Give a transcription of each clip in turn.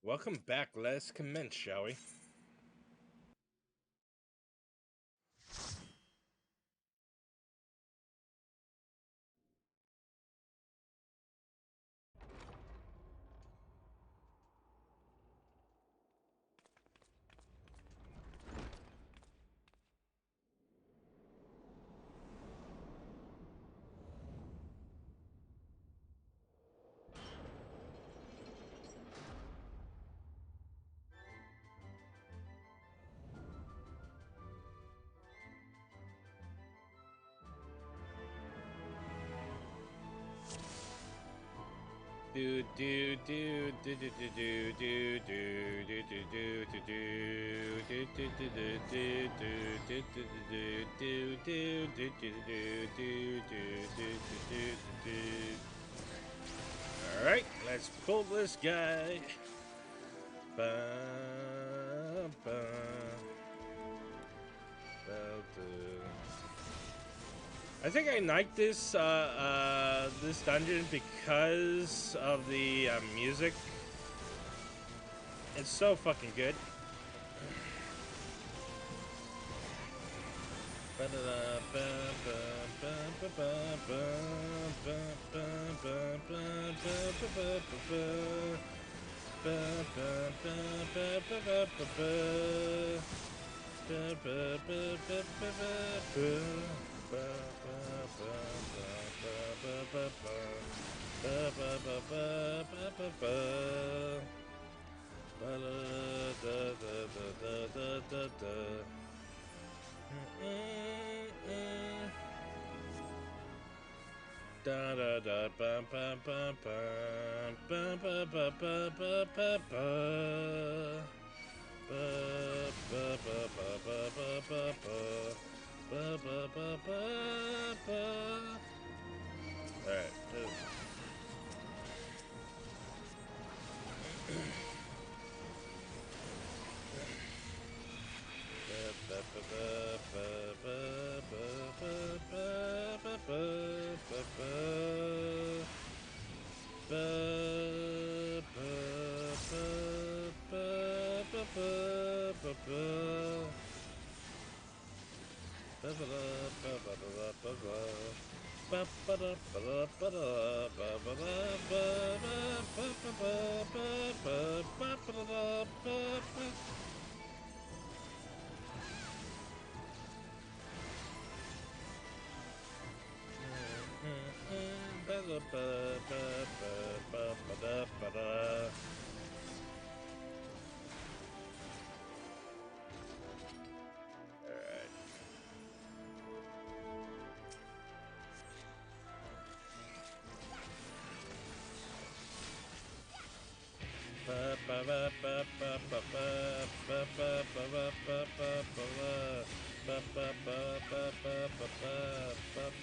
Welcome back. Let's commence, shall we? Do do do do do do do do do do do do do do. All right, let's pull this guy. I think I like this this dungeon because of the music. It's so fucking good. Da da da bum bum bum bum bum bum bum bum bum bum. All right.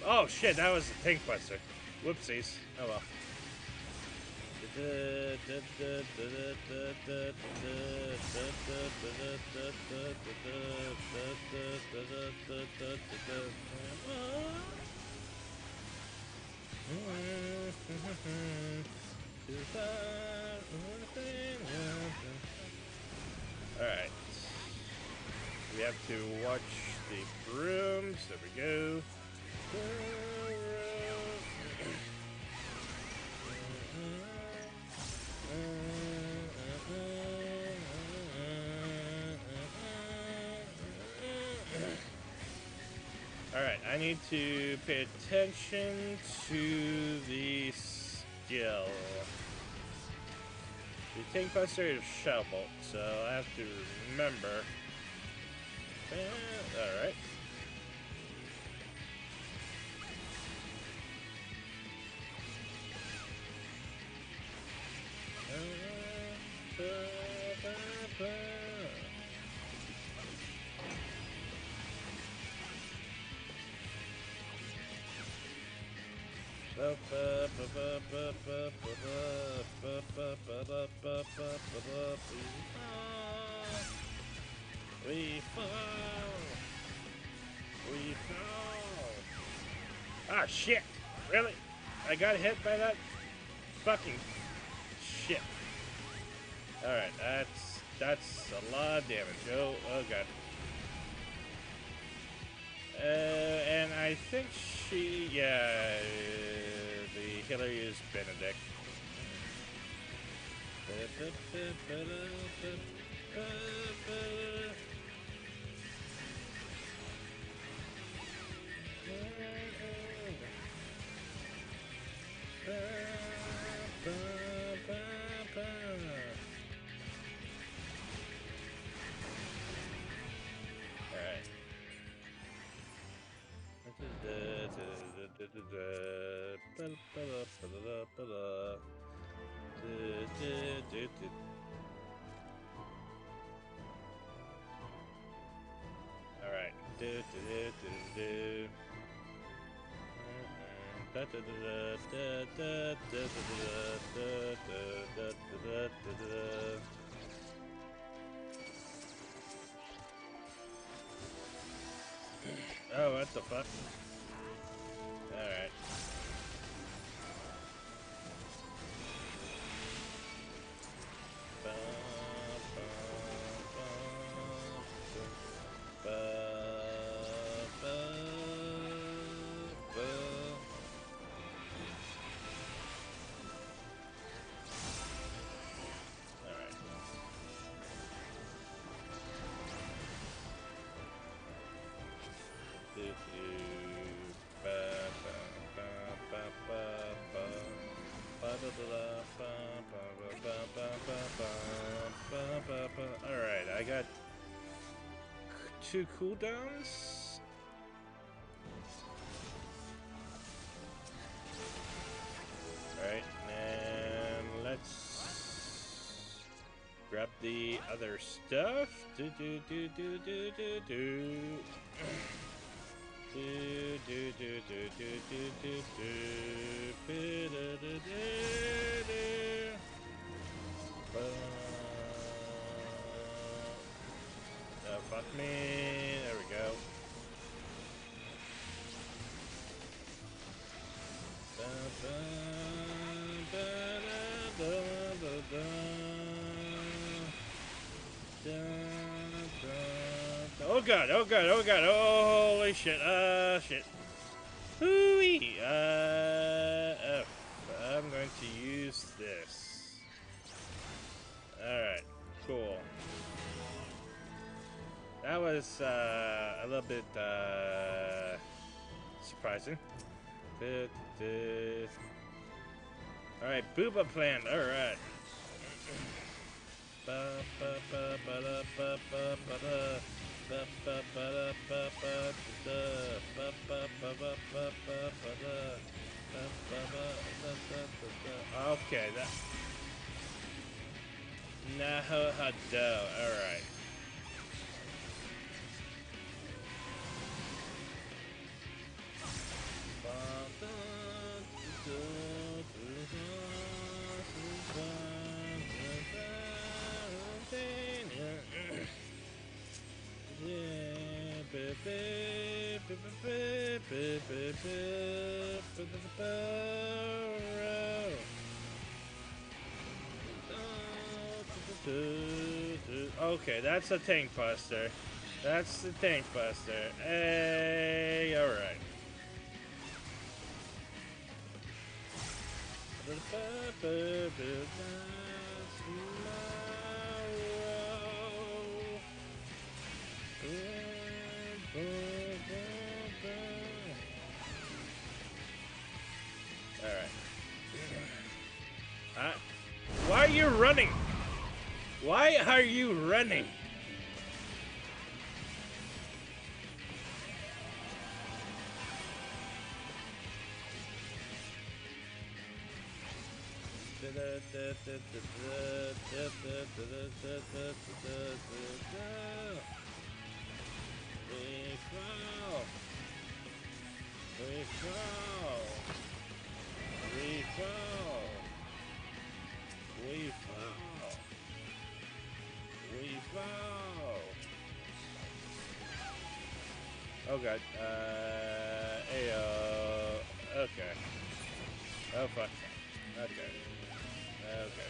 Oh shit, that was the Tank Buster. Whoopsies. Oh well. Alright. We have to watch the brooms. There we go. Alright, I need to pay attention to the skill. The Tank Buster is Shell Bolt, so I have to remember. Alright. We fall. We fall. Ah, shit. Really? I got hit by that fucking shit. Alright, that's a lot of damage. Oh god. And I think the healer used Benedict. Alright. Oh, what the fuck? Alright. Alright, I got 2 cooldowns. Alright, and let's grab the other stuff. Fuck me. There we go. Oh god, oh god, oh god, oh, holy shit, shit. Hooey! I'm going to use this. Alright, cool. That was, a little bit, surprising. Alright, booba plant, alright. Okay, that. Nahado, alright. Okay, that's a tank buster. That's the tank buster. Hey, alright. Alright. Why are you running? Why are you running? Oh god. Ayo. Okay. Oh fuck. Okay. Okay.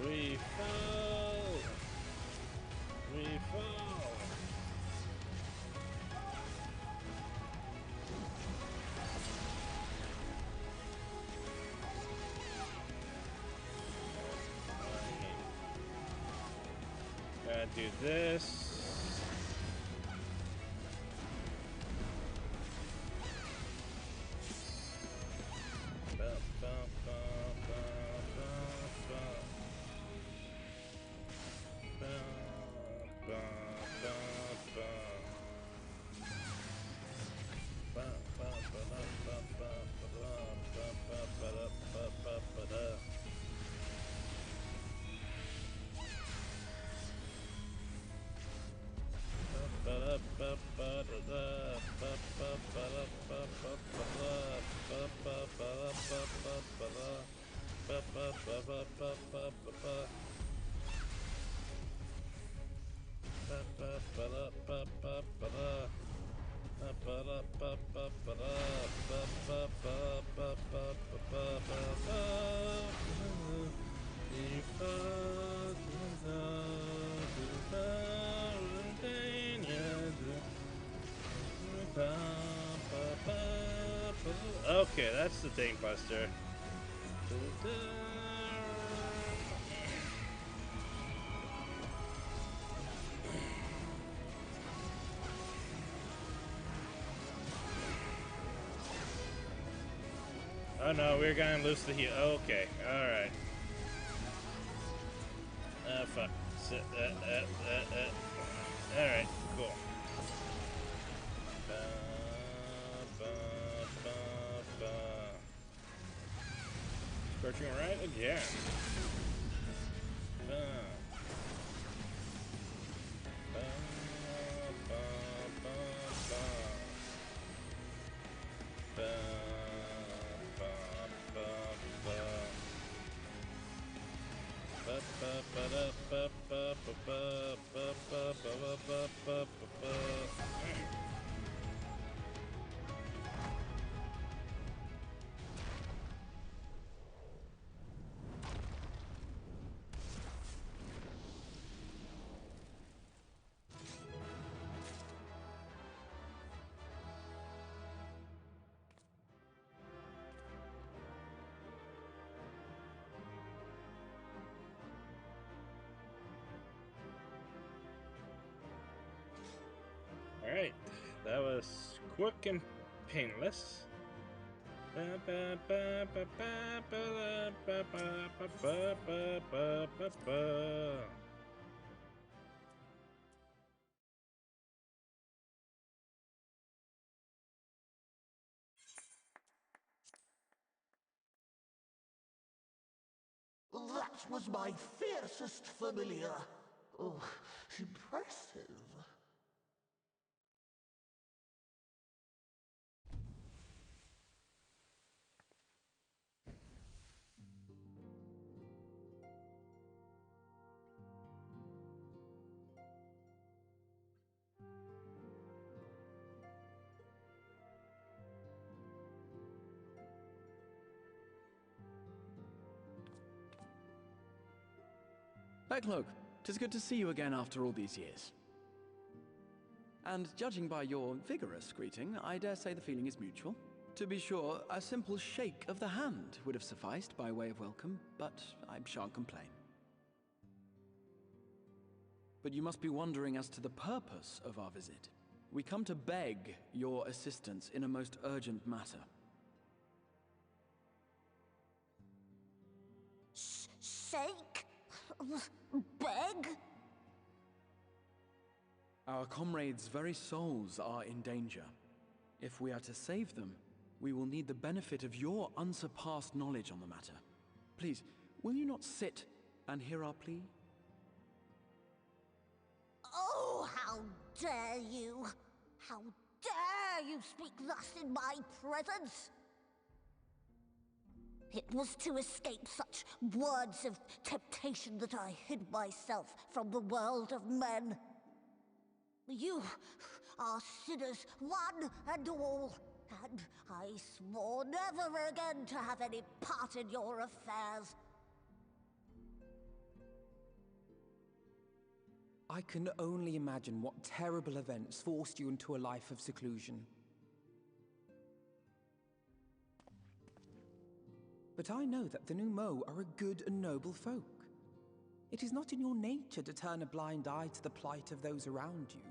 We fall. We fall. Gotta do this. Okay, that's the thing, Buster. Oh no, we're gonna lose the heal. Okay, alright. Fuck. Alright, cool. Scorching right again. Alright, that was quick and painless. That was my fiercest familiar. Oh, impressive. Backlogue, 'tis good to see you again after all these years. And judging by your vigorous greeting, I dare say the feeling is mutual. To be sure, a simple shake of the hand would have sufficed by way of welcome, but I shan't complain. But you must be wondering as to the purpose of our visit. We come to beg your assistance in a most urgent matter. Sake? Beg? Our comrades' very souls are in danger. If we are to save them, we will need the benefit of your unsurpassed knowledge on the matter. Please, will you not sit and hear our plea? Oh, how dare you! How dare you speak thus in my presence! It was to escape such words of temptation that I hid myself from the world of men. You are sinners, one and all. And I swore never again to have any part in your affairs. I can only imagine what terrible events forced you into a life of seclusion. But I know that the Numo are a good and noble folk. It is not in your nature to turn a blind eye to the plight of those around you.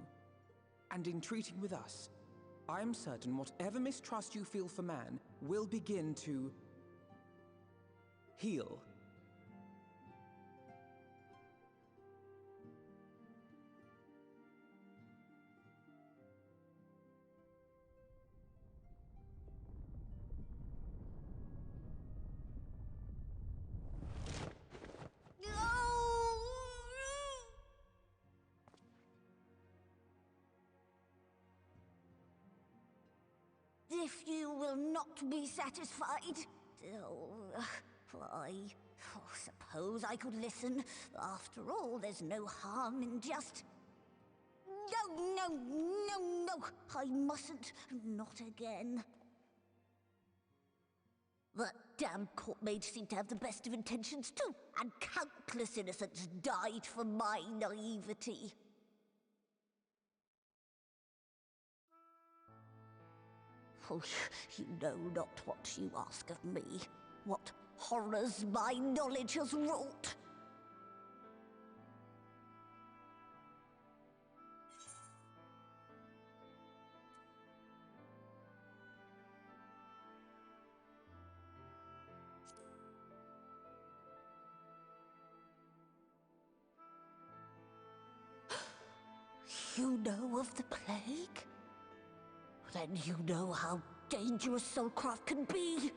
And in treating with us, I am certain whatever mistrust you feel for man will begin to heal. If you will not be satisfied, I suppose I could listen. After all, there's no harm in just... No, I mustn't. Not again. That damn court mage seemed to have the best of intentions too, and countless innocents died for my naivety. Oh, you know not what you ask of me, what horrors my knowledge has wrought. You know of the plague? Then you know how dangerous soulcraft can be.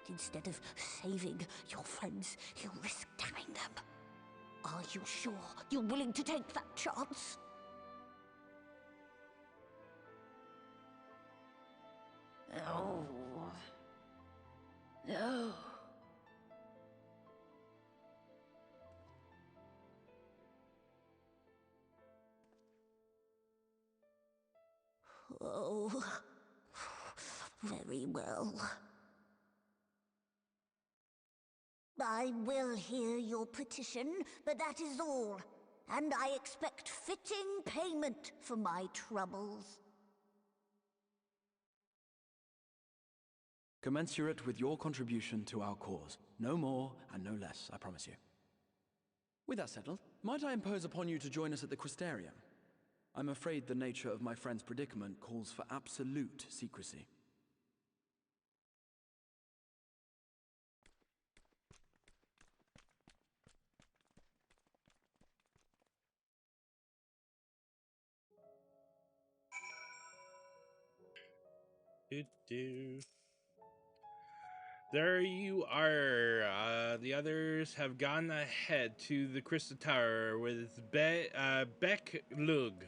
Instead of saving your friends, you risk damning them. Are you sure you're willing to take that chance? No. No. Oh, very well. I will hear your petition, but that is all. And I expect fitting payment for my troubles. Commensurate with your contribution to our cause. No more and no less, I promise you. With that settled, might I impose upon you to join us at the Crystarium? I'm afraid the nature of my friend's predicament calls for absolute secrecy. There you are. The others have gone ahead to the Crystal Tower with Beck Lug.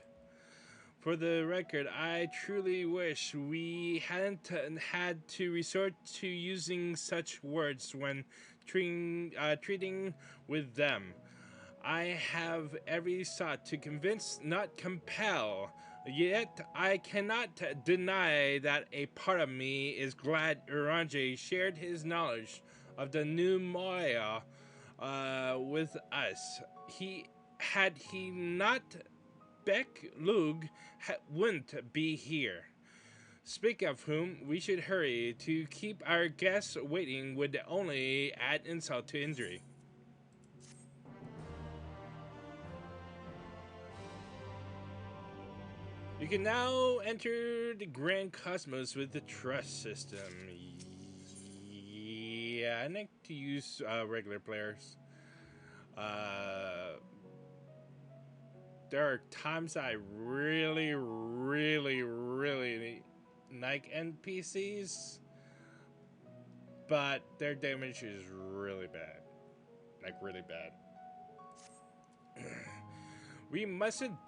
For the record, I truly wish we hadn't had to resort to using such words when treating with them. I have every sought to convince, not compel. Yet I cannot deny that a part of me is glad Urange shared his knowledge of the new Maya with us. Had he not, Beck Lug wouldn't be here. Speak of whom, we should hurry. To keep our guests waiting would only add insult to injury. You can now enter the Grand Cosmos with the trust system. Yeah, I like to use regular players. There are times I really like NPCs, but their damage is really bad. Like, really bad. We mustn't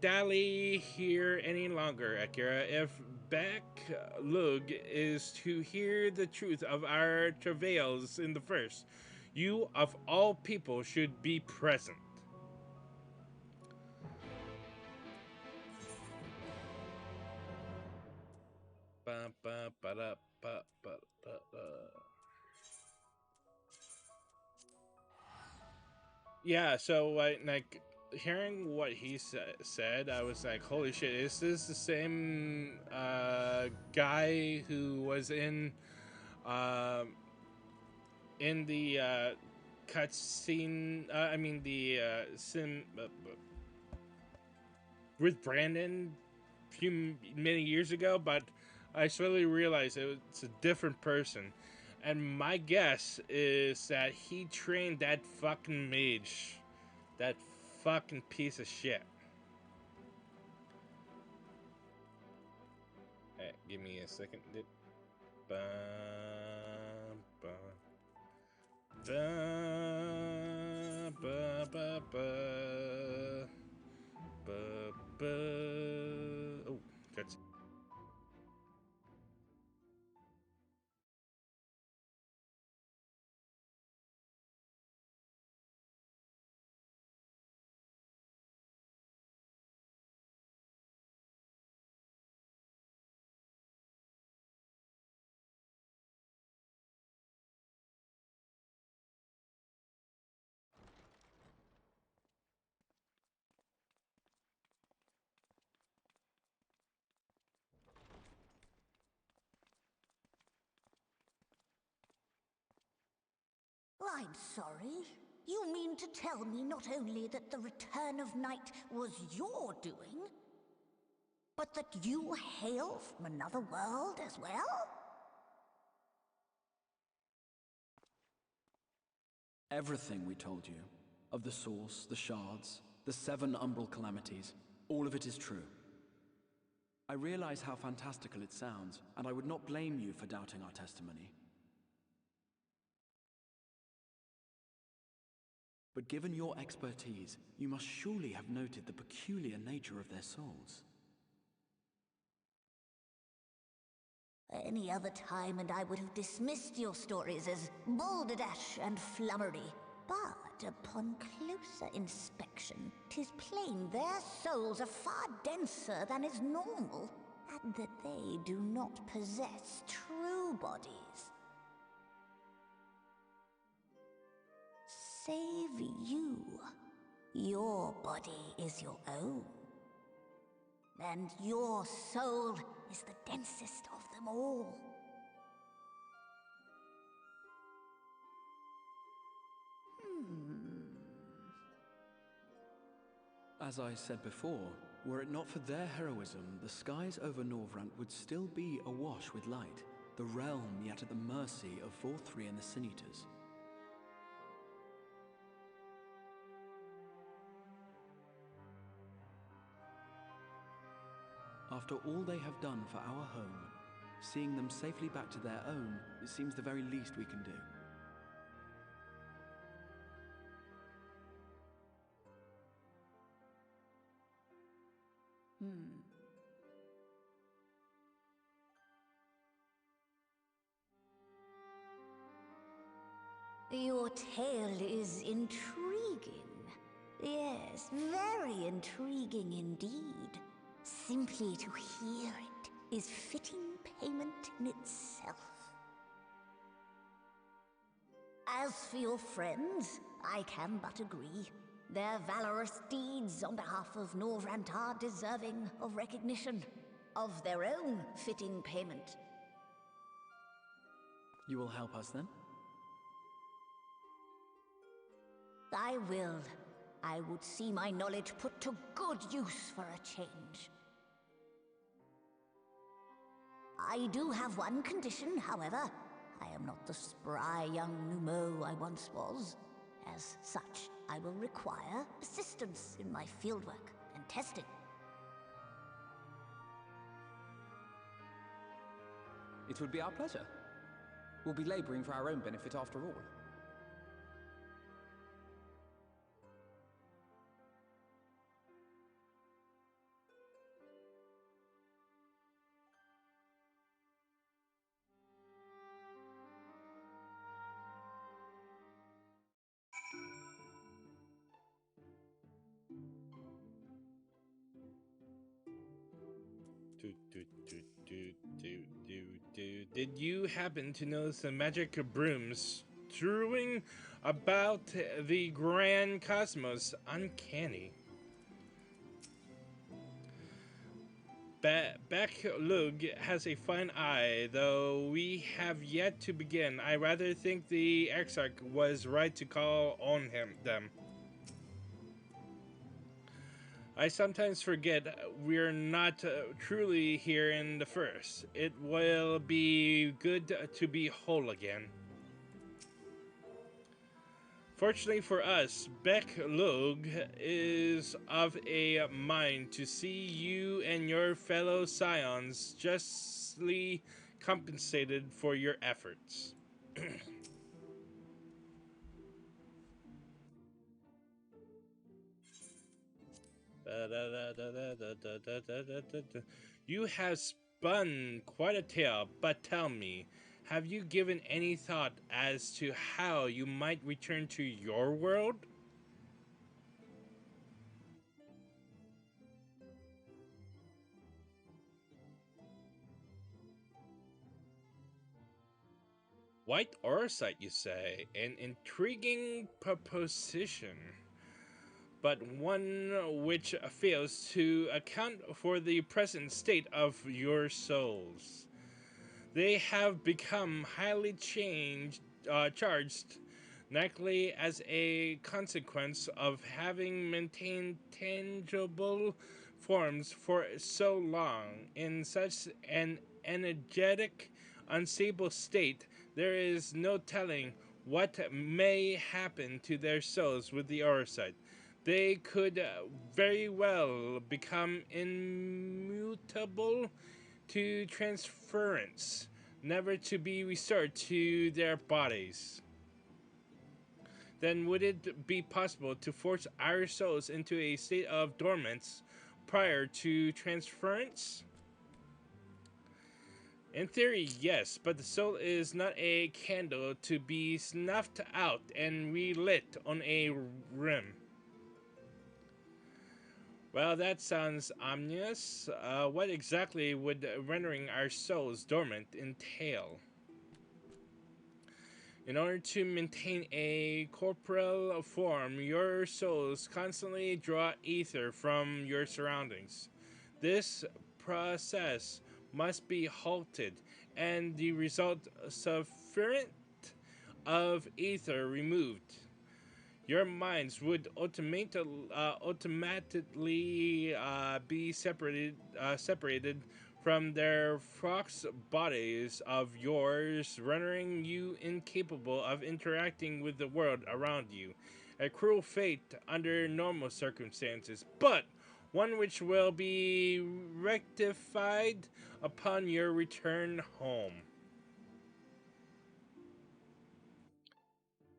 dally here any longer, Akira. If Beck Lug is to hear the truth of our travails in the first, you of all people should be present. Yeah, so like hearing what he said, I was like, holy shit, is this the same guy who was um in the cutscene, I mean the sim with Brandon many years ago, but I slowly realized it's a different person. And my guess is that he trained that fucking mage. That fucking piece of shit. Hey, give me a second. Ba, ba, ba, ba, ba, ba, ba, ba. Oh, that's. I'm sorry. You mean to tell me not only that the return of night was your doing, but that you hail from another world as well? Everything we told you, of the source, the shards, the 7 umbral calamities, all of it is true. I realize how fantastical it sounds, and I would not blame you for doubting our testimony. But given your expertise, you must surely have noted the peculiar nature of their souls. Any other time and I would have dismissed your stories as balderdash and flummery. But upon closer inspection, 'tis plain their souls are far denser than is normal, and that they do not possess true bodies. Save you. Your body is your own. And your soul is the densest of them all. As I said before, were it not for their heroism, the skies over Norvrant would still be awash with light, the realm yet at the mercy of Vorthri and the Sin Eaters. After all they have done for our home, seeing them safely back to their own, it seems the very least we can do. Your tale is intriguing. Yes, very intriguing indeed. Simply to hear it is fitting payment in itself. As for your friends, I can but agree. Their valorous deeds on behalf of Norvrant are deserving of recognition, of their own fitting payment. You will help us then? I will. I would see my knowledge put to good use for a change. I do have one condition, however. I am not the spry young Numo I once was. As such, I will require assistance in my fieldwork and testing. It would be our pleasure. We'll be laboring for our own benefit after all. Did you happen to notice the magic brooms strewing about the grand cosmos? Uncanny. Backlug has a fine eye, though we have yet to begin. I rather think the Exarch was right to call on them. I sometimes forget we're not truly here in the first. It will be good to be whole again. Fortunately for us, Backlug is of a mind to see you and your fellow scions justly compensated for your efforts. You have spun quite a tale, but tell me, have you given any thought as to how you might return to your world? White Orsite, you say? An intriguing proposition, but one which fails to account for the present state of your souls. They have become highly charged, likely as a consequence of having maintained tangible forms for so long. In such an energetic, unstable state, there is no telling what may happen to their souls with the Orosite. They could very well become immutable to transference, never to be restored to their bodies. Then would it be possible to force our souls into a state of dormance prior to transference? In theory, yes, but the soul is not a candle to be snuffed out and relit on a rim. Well, that sounds ominous. What exactly would rendering our souls dormant entail? In order to maintain a corporeal form, your souls constantly draw ether from your surroundings. This process must be halted, and the result sufficient of ether removed. Your minds would automatically be separated from their fox bodies of yours, rendering you incapable of interacting with the world around you. A cruel fate under normal circumstances, but one which will be rectified upon your return home.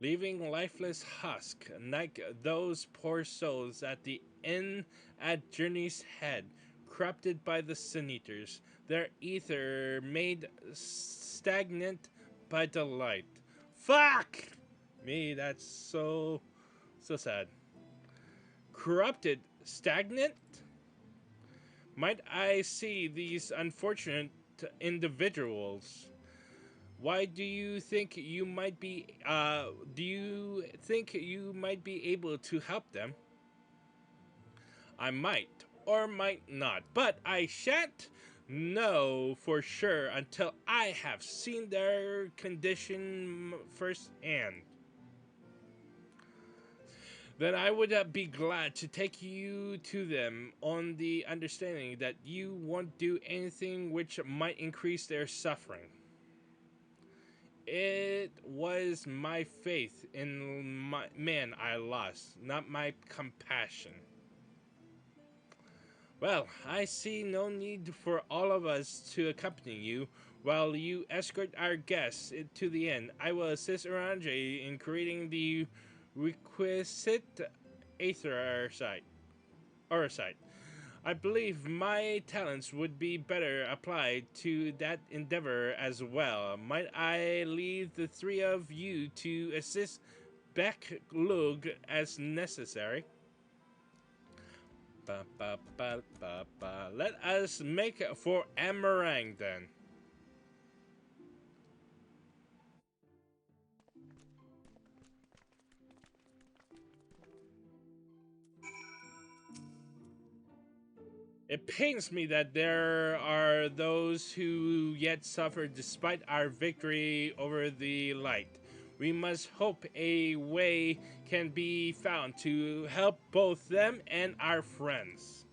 Leaving lifeless husk like those poor souls at the inn at Journey's Head, corrupted by the Sin Eaters, their ether made stagnant by delight. Fuck me, that's so sad. Corrupted, stagnant? Might I see these unfortunate individuals? Why do you think you might be able to help them? I might or might not, but I shan't know for sure until I have seen their condition firsthand. Then I would be glad to take you to them on the understanding that you won't do anything which might increase their suffering. It was my faith in man I lost, not my compassion. Well, I see no need for all of us to accompany you. While you escort our guests to the inn, I will assist Orange in creating the requisite Aetherite. I believe my talents would be better applied to that endeavor as well. Might I leave the three of you to assist Backlug as necessary? Ba, ba, ba, ba, ba. Let us make for Amarang then. It pains me that there are those who yet suffer despite our victory over the light. We must hope a way can be found to help both them and our friends.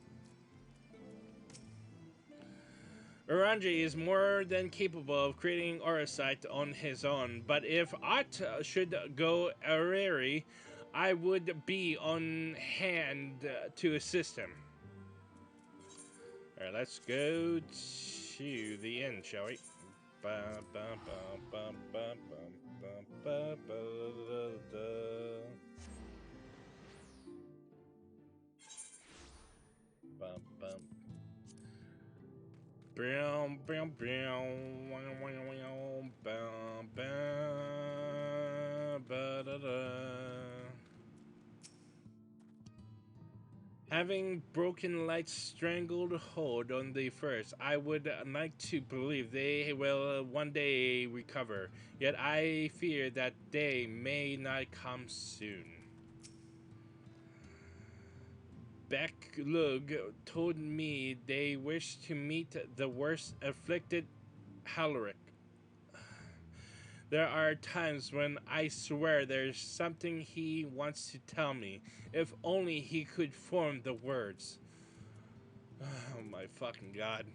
Uranji is more than capable of creating Orasite on his own, but if aught should go awry, I would be on hand to assist him. Alright, let's go to the inn, shall we? Ba, ba, ba, ba, ba, ba, ba, ba, da, da. Ba, ba. Bam, bam, bam, wow, wow, wow, bam, bam, ba, da, da. Having Broken Light's strangled hold on the first, I would like to believe they will one day recover. Yet I fear that day may not come soon. Becklug told me they wish to meet the worst afflicted Haloric. There are times when I swear there's something he wants to tell me. If only he could form the words. Oh my fucking god.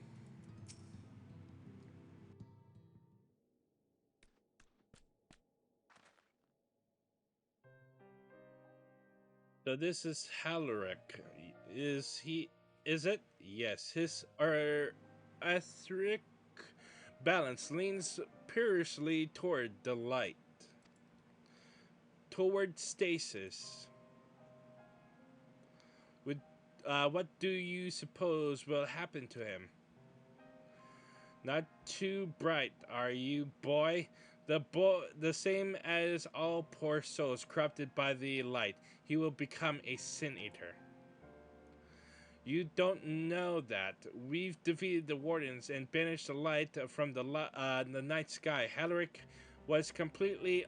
So this is Haloric. Is it? Yes. His etheric balance leans perilously toward the light. Toward stasis. What do you suppose will happen to him? Not too bright, are you, boy? The same as all poor souls corrupted by the light. He will become a sin eater. You don't know that. We've defeated the wardens and banished the light from the night sky. Haloric was completely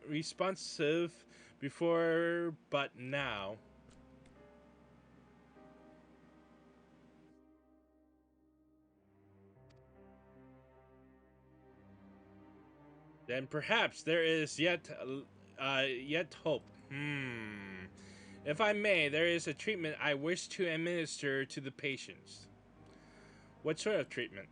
responsive before, but now. Then perhaps there is yet hope. If I may, there is a treatment I wish to administer to the patients. What sort of treatment?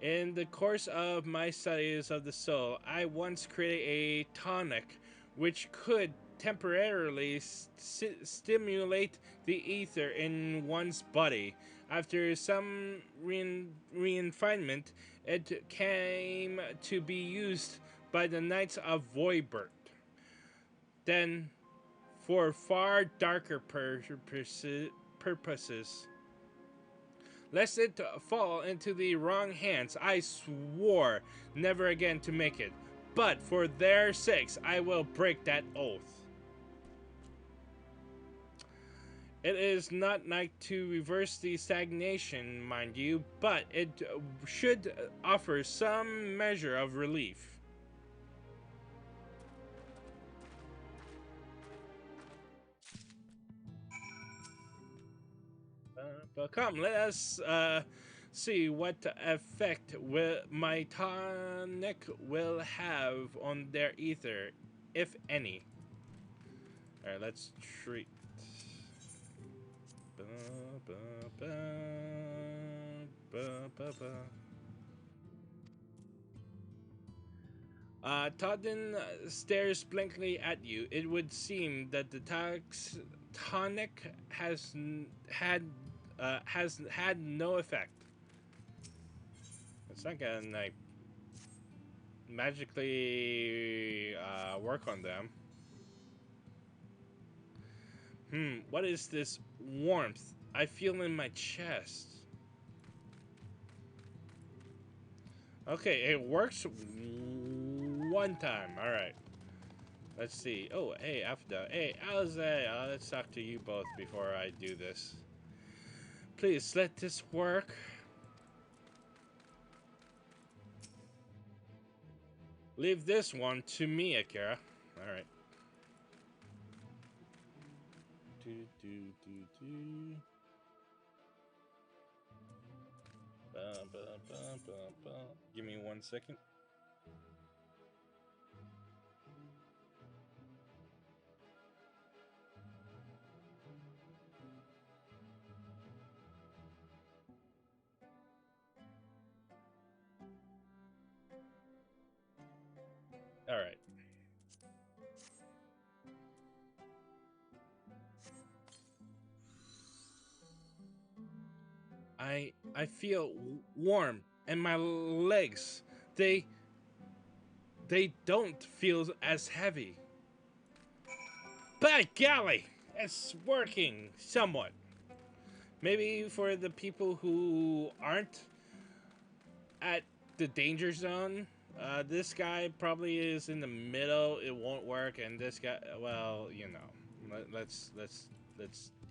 In the course of my studies of the soul, I once created a tonic which could temporarily stimulate the ether in one's body. After some refinement, it came to be used by the Knights of Voibert. Then, for far darker purposes, lest it fall into the wrong hands, I swore never again to make it. But for their sakes, I will break that oath. It is not like to reverse the stagnation, mind you, but it should offer some measure of relief. But come, let us see what effect my tonic will have on their ether, if any. Alright, let's treat. Todden stares blankly at you. It would seem that the tonic has had no effect. It's not gonna like magically work on them. What is this warmth I feel in my chest? Okay, it works one time. All right. Let's see. Oh, hey, Afda. Hey, Alize. Let's talk to you both before I do this. Please, let this work. Leave this one to me, Akira. Alright. Give me 1 second. Alright. I feel warm and my legs they don't feel as heavy. By golly, it's working somewhat. Maybe for the people who aren't at the danger zone, this guy probably is in the middle. It won't work, and this guy, well, you know, let's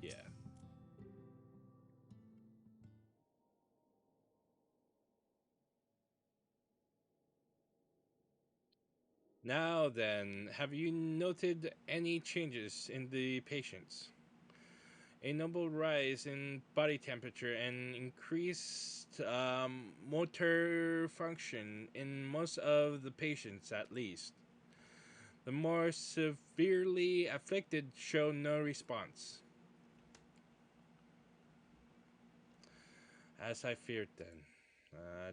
yeah. Now then, have you noted any changes in the patients? A notable rise in body temperature and increased motor function in most of the patients, at least. The more severely afflicted show no response. As I feared then.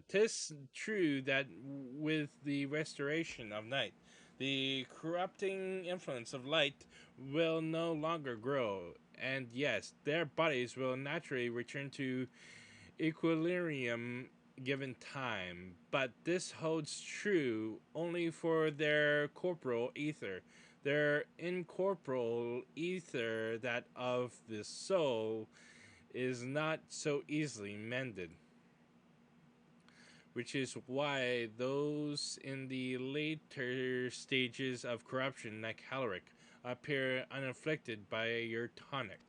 'Tis true that with the restoration of night, the corrupting influence of light will no longer grow, and yes, their bodies will naturally return to equilibrium given time, but this holds true only for their corporal ether. Their incorporeal ether, that of the soul, is not so easily mended. Which is why those in the later stages of corruption, like Halric, appear unafflicted by your tonic.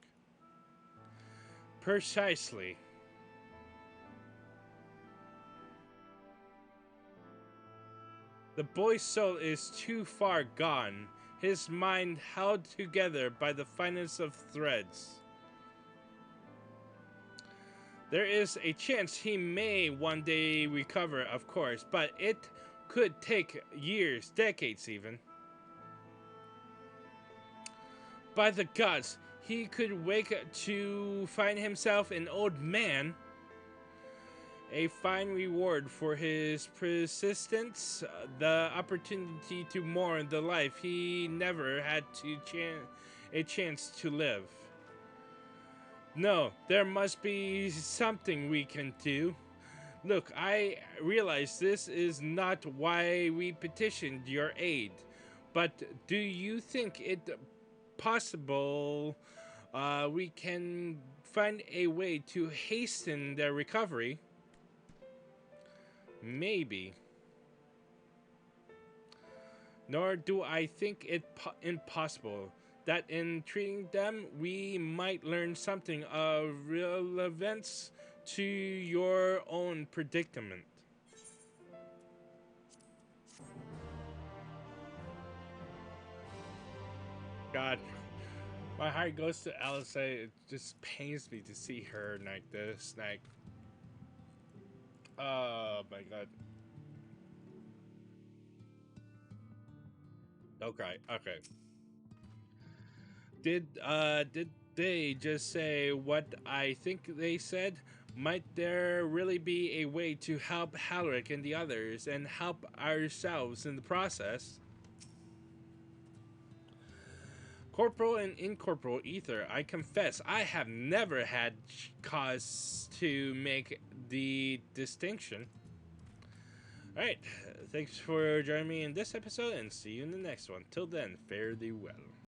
Precisely. The boy's soul is too far gone, his mind held together by the finest of threads. There is a chance he may one day recover, of course, but it could take years, decades even. By the gods, he could wake to find himself an old man. A fine reward for his persistence, the opportunity to mourn the life he never had a chance to live. No, there must be something we can do. Look, I realize this is not why we petitioned your aid, but do you think it possible we can find a way to hasten their recovery? Maybe. Nor do I think it impossible that in treating them we might learn something of relevance to your own predicament. God, my heart goes to Alice. It just pains me to see her like this. Like, oh my god. Okay, okay. Did they just say what I think they said? Might there really be a way to help Halric and the others and help ourselves in the process? Corporal and incorporeal ether, I confess, I have never had cause to make the distinction. Alright, thanks for joining me in this episode and see you in the next one. Till then, fare thee well.